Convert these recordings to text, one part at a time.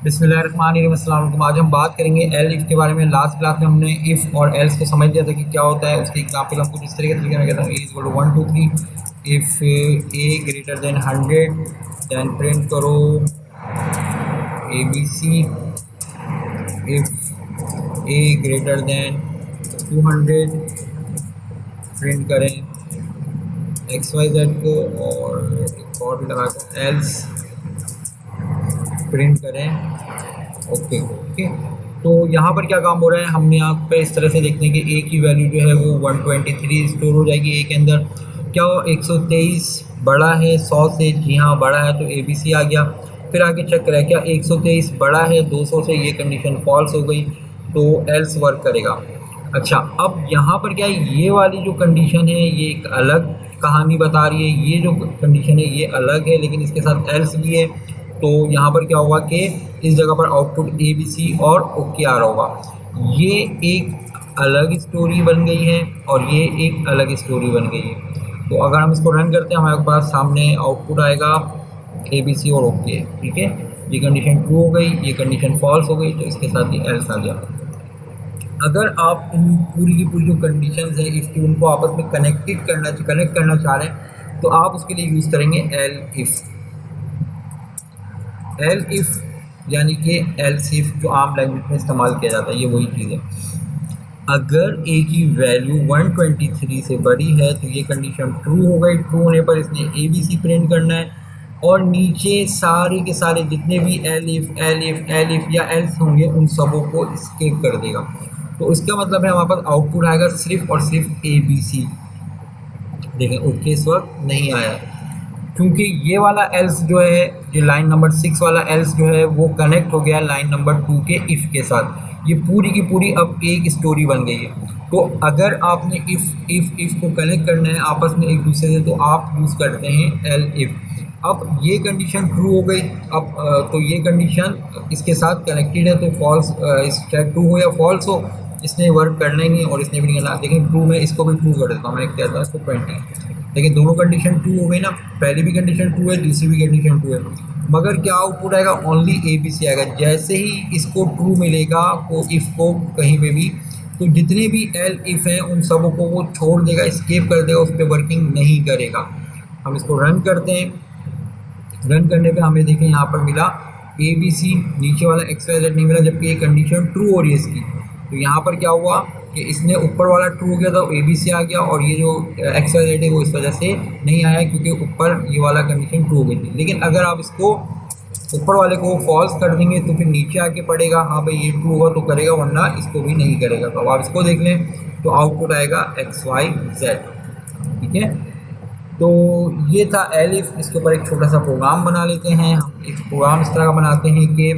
बिस्मिल्लाहिर्रहमानिर्रहीम। अस्सलाम वालेकुम। आज हम बात करेंगे एल इफ़ के बारे में। लास्ट क्लास में हमने इफ़ और एल्स को समझ लिया था कि क्या होता है। उसकी एग्जांपल हम कुछ इस तरीके से कहता हूँ, A is equal to 1 2 3, if A greater than 100 then print करो A B C. If A greater than 200 print करें एक्स वाई जेड को, और एक और भी लगा कर एल्स प्रिंट करें ओके ओके। तो यहाँ पर क्या काम हो रहा है, हमने यहाँ पे इस तरह से देखते हैं कि ए की वैल्यू जो है वो 123 स्टोर हो जाएगी ए के अंदर। क्या 123 बड़ा है 100 से? जी हाँ बड़ा है, तो ए बी सी आ गया। फिर आगे चेक करें क्या 123 बड़ा है 200 से? ये कंडीशन फॉल्स हो गई, तो एल्स वर्क करेगा। अच्छा, अब यहाँ पर क्या है, ये वाली जो कंडीशन है ये एक अलग कहानी बता रही है। ये जो कंडीशन है ये अलग है, लेकिन इसके साथ एल्स भी है। तो यहाँ पर क्या होगा कि इस जगह पर आउटपुट ए बी सी और ओके आ रहा होगा। ये एक अलग स्टोरी बन गई है और ये एक अलग स्टोरी बन गई है। तो अगर हम इसको रन करते हैं हमारे पास सामने आउटपुट आएगा ए बी सी और ओके। ठीक है, ये कंडीशन ट्रू हो गई, ये कंडीशन फॉल्स हो गई, तो इसके साथ ये एल्स आ गया। अगर आप इन पूरी की पूरी जो कंडीशंस हैं इसकी उनको आपस में कनेक्ट करना चाह रहे हैं, तो आप उसके लिए यूज़ करेंगे एल इफ़। एल इफ़ यानी कि एल सिफ जो आम लैंग्वेज में इस्तेमाल किया जाता है, ये वही चीज़ है। अगर ए की वैल्यू 123 से बड़ी है तो ये कंडीशन ट्रू हो गई। ट्रू होने पर इसने ए बी सी प्रिंट करना है, और नीचे सारे के सारे जितने भी एल इफ या एल्स होंगे उन सबों को स्किप कर देगा। तो इसका मतलब है हमारे पास आउटपुट आएगा सिर्फ और सिर्फ ए बी सी। देखें ओके इस वक्त नहीं आया, क्योंकि ये वाला एल्स जो है, जो लाइन नंबर 6 वाला एल्स जो है वो कनेक्ट हो गया लाइन नंबर 2 के इफ़ के साथ। ये पूरी की पूरी अब एक स्टोरी बन गई है। तो अगर आपने इफ़ को कनेक्ट करना है आपस में एक दूसरे से, तो आप यूज़ करते हैं एल इफ़। अब ये कंडीशन ट्रू हो गई। अब तो ये कंडीशन इसके साथ कनेक्टेड है, तो फॉल्स, चाहे ट्रू हो या फॉल्स हो इसने वर्क करना ही नहीं, और इसने भी नहीं करना। लेकिन ट्रू में इसको भी ट्रू कर देता हूँ, मैंने क्या था इसको 20। लेकिन दोनों कंडीशन ट्रू हो गई ना, पहली भी कंडीशन ट्रू है दूसरी भी कंडीशन ट्रू है। मगर क्या आउटपुट आएगा, ओनली ए बी सी आएगा। जैसे ही इसको ट्रू मिलेगा वो इफ़ को कहीं पे भी, तो जितने भी एल इफ़ हैं उन सबों को वो छोड़ देगा, स्केप कर देगा, उस पर वर्किंग नहीं करेगा। हम इसको रन करते हैं। रन करने पे हमें देखें यहाँ पर मिला ए बी सी, नीचे वाला एक्स वाई जेड नहीं मिला, जबकि ये कंडीशन ट्रू हो रही है इसकी। तो यहाँ पर क्या हुआ कि इसने ऊपर वाला ट्रू हो गया था, ए बी सी आ गया, और ये जो एक्स वाई जेड है वो इस वजह से नहीं आया क्योंकि ऊपर ये वाला कंडीशन ट्रू हो गई थी। लेकिन अगर आप इसको ऊपर वाले को फॉल्स कर देंगे तो फिर नीचे आके पड़ेगा, हाँ भाई ये ट्रू होगा तो करेगा, वरना इसको भी नहीं करेगा। तो अब आप इसको देख लें तो आउटपुट आएगा एक्स वाई जेड। ठीक है, तो ये था एलिफ। इसके ऊपर एक छोटा सा प्रोग्राम बना लेते हैं। हम एक प्रोग्राम इस तरह का बनाते हैं कि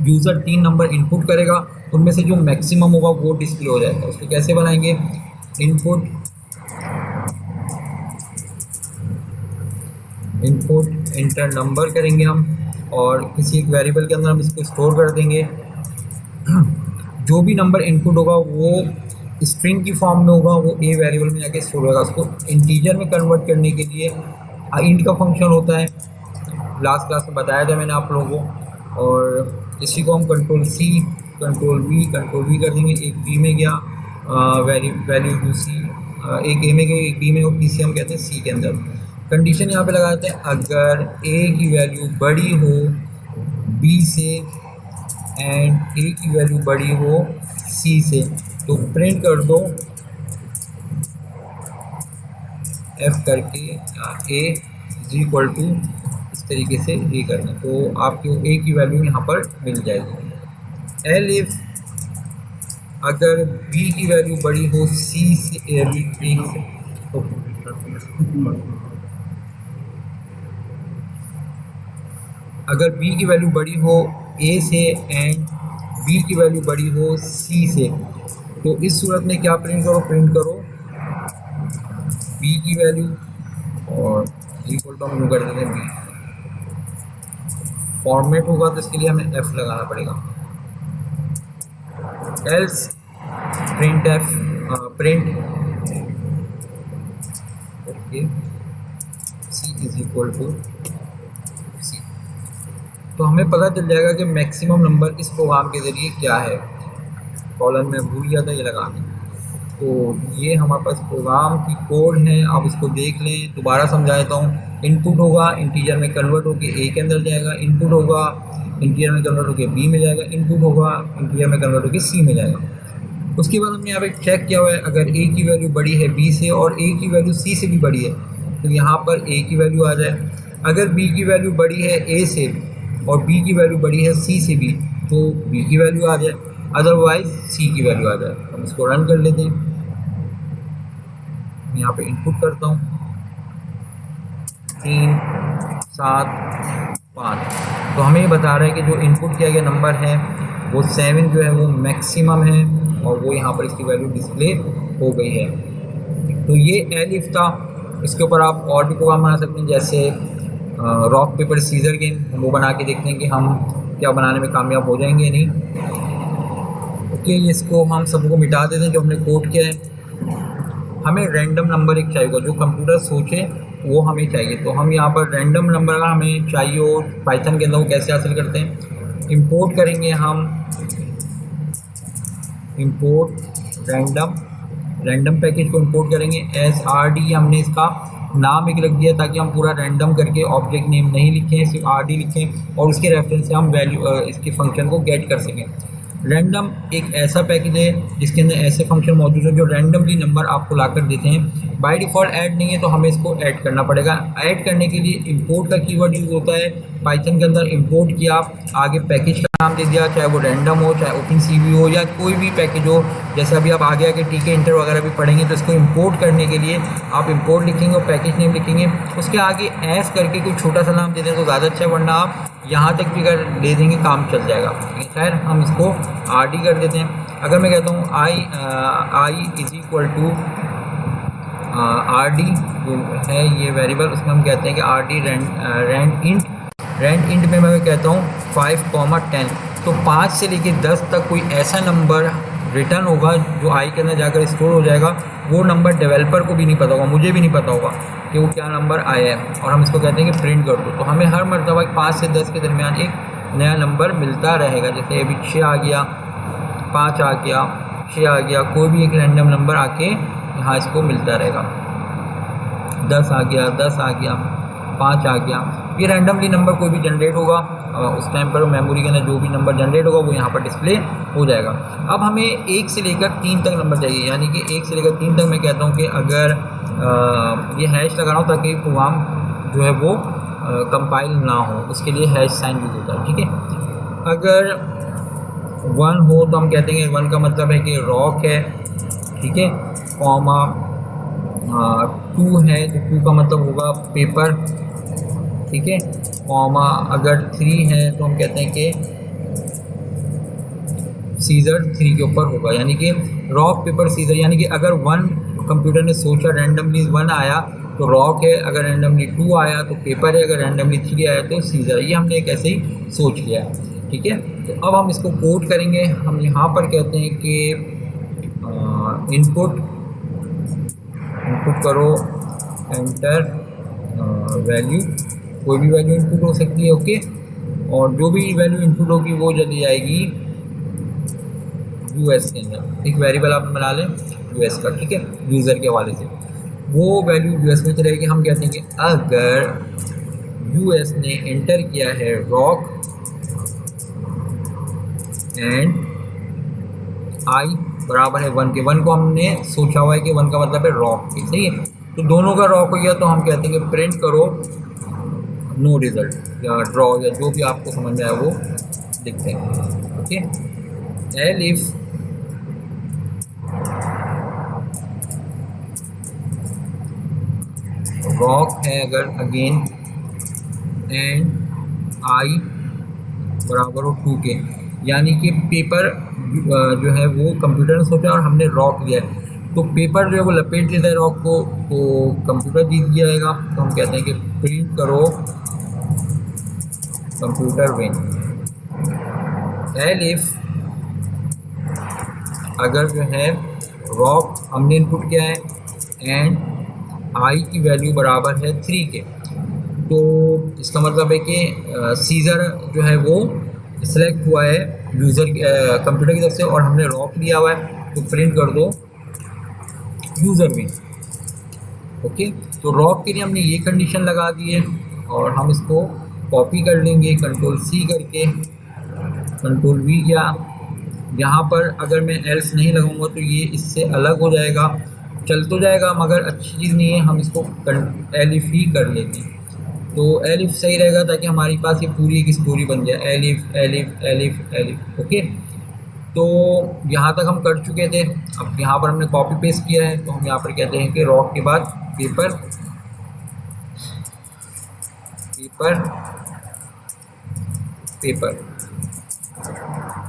यूज़र 3 नंबर इनपुट करेगा, उनमें से जो मैक्सिमम होगा वो डिस्प्ले हो जाएगा। उसको कैसे बनाएंगे, इनपुट इंटर नंबर करेंगे हम, और किसी एक वेरिएबल के अंदर हम इसको स्टोर कर देंगे। जो भी नंबर इनपुट होगा वो स्ट्रिंग की फॉर्म में होगा, वो ए वेरिएबल में जाके स्टोर होगा। उसको इंटीजर में कन्वर्ट करने के लिए इंट का फंक्शन होता है, लास्ट क्लास में बताया था मैंने आप लोगों को। और इसी को हम कंट्रोल सी कंट्रोल वी कर देंगे। एक बी में गया वैल्यू दूसरी, एक ए में गई एक बी में, और तीसरी हम कहते हैं सी के अंदर। कंडीशन यहाँ पे लगा देते हैं, अगर ए की वैल्यू बड़ी हो बी से एंड ए की वैल्यू बड़ी हो सी से, तो प्रिंट कर दो एफ करके ए इज इक्वल टू, इस तरीके से ये करना, तो आपको ए की वैल्यू यहाँ पर मिल जाएगी। एल इफ अगर बी की वैल्यू बड़ी हो सी से, तो अगर बी की वैल्यू बड़ी हो ए से एंड बी की वैल्यू बड़ी हो सी से, तो इस सूरत में क्या प्रिंट करो बी की वैल्यू, और इक्वल टू हम कर देते हैं बी। फॉर्मेट होगा तो इसके लिए हमें एफ लगाना पड़ेगा। Else print if print okay C is equal to C. तो हमें पता चल जाएगा कि मैक्सिमम नंबर इस प्रोग्राम के ज़रिए क्या है। कॉलम में भूल गया था ये लगाने। तो ये हमारे पास प्रोग्राम की कोड है, आप इसको देख लें। दोबारा समझा देता हूँ। इनपुट होगा, इंटीजर में कन्वर्ट होकर ए के अंदर जाएगा। इनपुट होगा, इंटीजर में कन्वर्ट होकर बी में जाएगा। इनपुट होगा, इंटीजर में कन्वर्ट होकर सी में जाएगा। उसके बाद हमने यहाँ पे चेक किया हुआ है, अगर ए की वैल्यू बड़ी है बी से और ए की वैल्यू सी से भी बड़ी है तो यहाँ पर ए की वैल्यू आ जाए। अगर बी की वैल्यू बड़ी है ए से और बी की वैल्यू बड़ी है सी से भी तो बी की वैल्यू आ जाए, अदरवाइज सी की वैल्यू आ जाए। हम इसको रन कर लेते हैं। यहाँ पे इनपुट करता हूँ 3 7 5। तो हमें ये बता रहा है कि जो इनपुट किया गया नंबर है वो 7 जो है वो मैक्सिमम है और वो यहाँ पर इसकी वैल्यू डिस्प्ले हो गई है। तो ये एलिफ था। इसके ऊपर आप और भी प्रोग्राम बना सकते हैं, जैसे रॉक पेपर सीजर गेम। हम वो बना के देखते हैं कि हम क्या बनाने में कामयाब हो जाएंगे या नहीं। ओके, इसको हम सबको मिटा देते हैं जो हमने कोड किया है। हमें रैंडम नंबर एक चाहिए, जो कंप्यूटर सोचे वो हमें चाहिए। तो हम यहाँ पर रैंडम नंबर अगर हमें चाहिए और पाइथन के अंदर वो कैसे हासिल करते हैं, इंपोर्ट करेंगे हम इंपोर्ट रैंडम पैकेज को इंपोर्ट करेंगे। SRD हमने इसका नाम एक लग दिया ताकि हम पूरा रैंडम करके ऑब्जेक्ट नेम नहीं लिखें, सिर्फ RD लिखें और उसके रेफरेंस से हम वैल्यू इसके फंक्शन को गेट कर सकें। रैंडम एक ऐसा पैकेज है जिसके अंदर ऐसे फंक्शन मौजूद है जो रैंडमली नंबर आपको ला कर देते हैं। बाय डिफ़ॉल्ट ऐड नहीं है तो हमें इसको ऐड करना पड़ेगा। ऐड करने के लिए इंपोर्ट का कीवर्ड यूज़ होता है। पाइथन के अंदर इंपोर्ट किया, आगे पैकेज का नाम दे दिया, चाहे वो रैंडम हो, चाहे OpenCV हो या कोई भी पैकेज हो। जैसे अभी आप आगे आगे TK इंटर वगैरह भी पढ़ेंगे तो इसको इंपोर्ट करने के लिए आप इंपोर्ट लिखेंगे और पैकेज नेम लिखेंगे, उसके आगे एस करके कोई छोटा सा नाम दे दें तो ज़्यादा अच्छा है, वरना आप यहाँ तक भी अगर दे देंगे काम चल जाएगा। खैर हम इसको RD कर देते हैं। अगर मैं कहता हूँ I is equal to RD जो है ये वेरिएबल, उसमें हम कहते हैं कि RD रैंड इंट में मैं कहता हूँ 5, 10। तो 5 से लेकर 10 तक कोई ऐसा नंबर रिटर्न होगा जो आई के अंदर जाकर स्टोर हो जाएगा। वो नंबर डेवलपर को भी नहीं पता होगा, मुझे भी नहीं पता होगा कि वो क्या नंबर आया है, और हम इसको कहते हैं कि प्रिंट कर दो। तो हमें हर मरतबा 5 से 10 के दरमियान एक नया नंबर मिलता रहेगा। जैसे अभी 6 आ गया, 5 आ गया, 6 आ गया, कोई भी एक रैंडम नंबर आके यहाँ इसको मिलता रहेगा। 10 आ गया, 10 आ गया, 5 आ गया। ये रैंडमली नंबर कोई भी जनरेट होगा, उस टाइम पर मेमोरी के अंदर जो भी नंबर जनरेट होगा वो यहाँ पर डिस्प्ले हो जाएगा। अब हमें 1 से लेकर 3 तक नंबर चाहिए, यानी कि 1 से लेकर 3 तक मैं कहता हूँ कि अगर ये हैश लगा रहा हूँ ताकि प्रोग्राम जो है वो कंपाइल ना हो, उसके लिए हैश साइन यूज होता है। ठीक है, अगर 1 हो तो हम कहते हैं कि 1 का मतलब है कि रॉक है। ठीक है, कॉमा 2 है तो 2 का मतलब होगा पेपर। ठीक है, कॉमा अगर 3 है तो हम कहते हैं कि सीजर 3 के ऊपर होगा, यानी कि रॉक पेपर सीजर। यानी कि अगर 1 कंप्यूटर ने सोचा रैंडमली 1 आया तो रॉक है, अगर रैंडमली 2 आया तो पेपर है, अगर रैंडमली 3 आया तो सीजर है। ये हमने एक ऐसे ही सोच लिया है। ठीक है, तो अब हम इसको कोड करेंगे। हम यहाँ पर कहते हैं कि इनपुट करो, एंटर वैल्यू, कोई भी वैल्यू इनपुट हो सकती है। ओके, और जो भी वैल्यू इनपुट होगी वो चली जाएगी US के अंदर। एक वेरिएबल आप बना लें US का, ठीक है, यूज़र के हवाले से वो वैल्यू US में चलेगी। हम कहते हैं कि अगर US ने एंटर किया है रॉक एंड आई बराबर है 1 के, 1 को हमने सोचा हुआ है कि 1 का मतलब है रॉक के, सही है। तो दोनों का रॉक हो गया तो हम कहते हैं कि प्रिंट करो नो रिजल्ट या ड्रॉ या जो भी आपको समझ में आए वो लिखते हैं। ओके, एलिफ रॉक है अगर अगेन एंड आई बराबर हो 2 के, यानी कि पेपर जो है वो कंप्यूटर ने सोचा और हमने रॉक लिया है, तो पेपर जो है वो लपेट लेता है रॉक को, तो कंप्यूटर जीत जाएगा। तो हम कहते हैं कि प्रिंट करो कंप्यूटर विन। एलिफ अगर जो है रॉक हमने इनपुट किया है एंड आई की वैल्यू बराबर है 3 के, तो इसका मतलब है कि सीज़र जो है वो सिलेक्ट हुआ है यूज़र कंप्यूटर की तरफ से और हमने रॉक लिया हुआ है, तो प्रिंट कर दो यूज़र विन। ओके, तो रॉक के लिए हमने ये कंडीशन लगा दी है और हम इसको कॉपी कर लेंगे कंट्रोल सी करके, कंट्रोल वी किया। यहाँ पर अगर मैं एल्स नहीं लगाऊंगा तो ये इससे अलग हो जाएगा, चल तो जाएगा मगर अच्छी चीज़ नहीं है, हम इसको एलिफ ही कर लेते हैं। तो एलिफ सही रहेगा ताकि हमारे पास ये पूरी एक स्टोरी बन जाए, elif elif elif elif. Okay, तो यहाँ तक हम कर चुके थे। अब यहाँ पर हमने कॉपी पेस्ट किया है, तो हम यहाँ पर कहते हैं कि रॉक के बाद पेपर पेपर पेपर।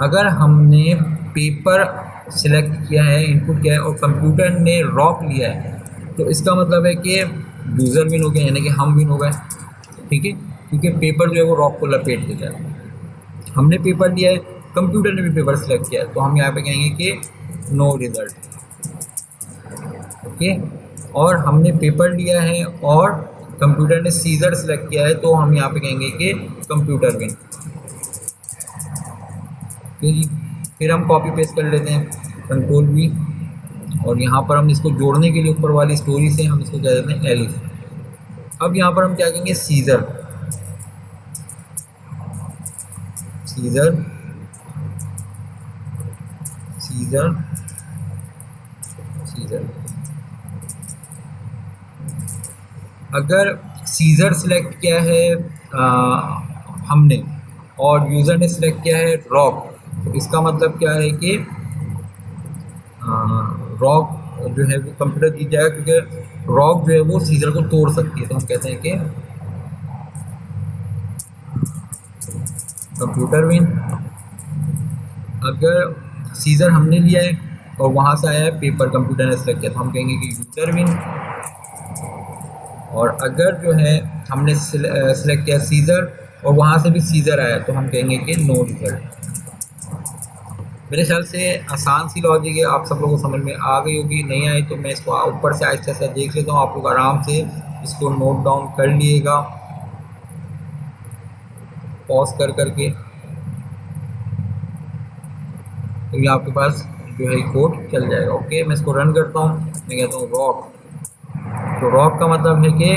अगर हमने पेपर सिलेक्ट किया है, इनपुट किया है और कंप्यूटर ने रॉक लिया है, तो इसका मतलब है कि यूज़र विन हो गया, यानी कि हम विन हो गए। ठीक है, क्योंकि पेपर जो है वो रॉक को लपेट देता है। हमने पेपर लिया है, कंप्यूटर ने भी पेपर सिलेक्ट किया है, तो हम यहाँ पे कहेंगे कि नो रिजल्ट। ओके, और हमने पेपर लिया है और कंप्यूटर ने सीजर सिलेक्ट किया है, तो हम यहाँ पे कहेंगे कि कंप्यूटर विन। फिर हम कॉपी पेस्ट कर लेते हैं कंट्रोल वी, और यहाँ पर हम इसको जोड़ने के लिए ऊपर वाली स्टोरी से हम इसको कह देते हैं एलिफ। अब यहाँ पर हम क्या कहेंगे, सीजर सीजर सीजर सीजर। अगर सीजर सिलेक्ट किया है हमने और यूज़र ने सिलेक्ट किया है रॉक, तो इसका मतलब क्या है कि रॉक जो है वो कंप्यूटर जीत जाएगा, क्योंकि रॉक जो है वो सीजर को तोड़ सकती है। तो हम कहते हैं कि कंप्यूटर विन। अगर सीजर हमने लिया है और वहाँ से आया है पेपर, कंप्यूटर ने सिलेक्ट किया, तो हम कहेंगे कि यूज़र विन। और अगर जो है हमने सिलेक्ट किया सीजर और वहाँ से भी सीजर आया, तो हम कहेंगे कि नो रिजल्ट। मेरे ख्याल से आसान सी लॉजिक है, आप सब लोगों को समझ में आ गई होगी। नहीं आई तो मैं इसको ऊपर से आहिस्ता आहिस्ता देख लेता हूँ, आप लोग आराम से इसको नोट डाउन कर लिएगा पॉज कर करके। तो ये आपके पास जो है कोड चल जाएगा। ओके, मैं इसको रन करता हूँ, मैं कहता हूँ रॉक। तो रॉक का मतलब है कि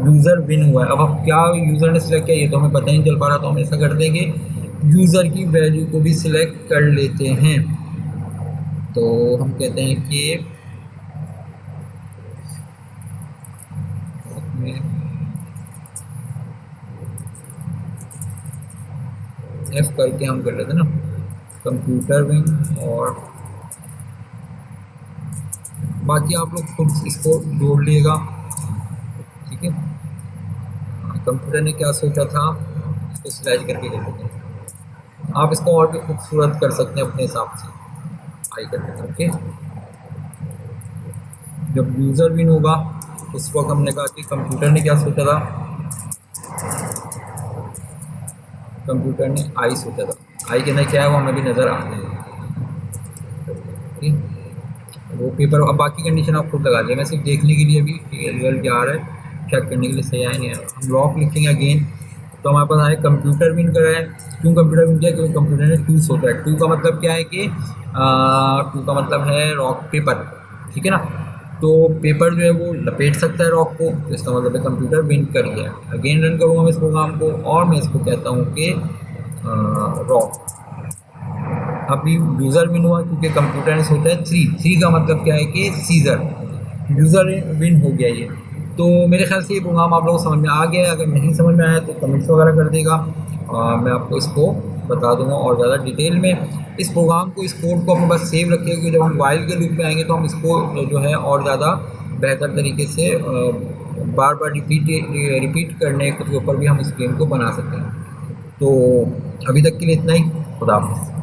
यूज़र विन हुआ है। अब क्या यूज़र ने सिलेक्ट किया ये तो हमें पता ही नहीं चल पा रहा, तो हम ऐसा करते हैं कि यूज़र की वैल्यू को भी सिलेक्ट कर लेते हैं। तो हम कहते हैं कि एफ करके हम कर लेते हैं ना, कंप्यूटर विन। और बाकी आप लोग खुद इसको जोड़ लिएगा। ठीक है, कंप्यूटर ने क्या सोचा था इसको स्लैश करके कर लेते हैं। आप इसको और भी खूबसूरत कर सकते हैं अपने हिसाब से, आई कर लेते हैं। ओके, जब यूज़र विन होगा उस वक्त हमने कहा कि कंप्यूटर ने क्या सोचा था, कंप्यूटर ने आई सोचा था। आई के अंदर क्या है वो हमें भी नज़र आ जाएगा। वो पेपर, अब बाकी कंडीशन आप खुद लगा लिया, मैं सिर्फ देखने के लिए भी रिजल्ट क्या आ रहा है चेक करने के लिए सही आया नहीं है। हम लॉक लिखेंगे अगेन, तो हमारे पास आए कंप्यूटर विन कर रहा है। क्यों कंप्यूटर विन किया, क्योंकि कंप्यूटर ने 2 सोचा है। 2 का मतलब क्या है कि 2 का मतलब है रॉक पेपर। ठीक है ना, तो पेपर जो है वो लपेट सकता है रॉक को, तो इसका मतलब है कंप्यूटर विन कर गया। अगेन रन करूँगा मैं इस प्रोग्राम को और मैं इसको कहता हूँ कि रॉक। अभी यूज़र विन हुआ क्योंकि कंप्यूटर ने सोचा है 3 का मतलब क्या है कि सीजर, यूज़र विन हो गया ये। तो मेरे ख्याल से ये प्रोग्राम आप लोगों को समझ में आ गया है। अगर नहीं समझ में आया तो कमेंट्स वगैरह कर देगा, मैं आपको इसको बता दूंगा और ज़्यादा डिटेल में। इस प्रोग्राम को, इस कोड को अपने पास सेव रखिएगा, क्योंकि जब हम वाइल के लूप में आएंगे तो हम इसको जो है और ज़्यादा बेहतर तरीके से बार बार रिपीट करने के ऊपर भी हम इस गेम को बना सकते हैं। तो अभी तक के लिए इतना ही, खुदा हाफ़िज़।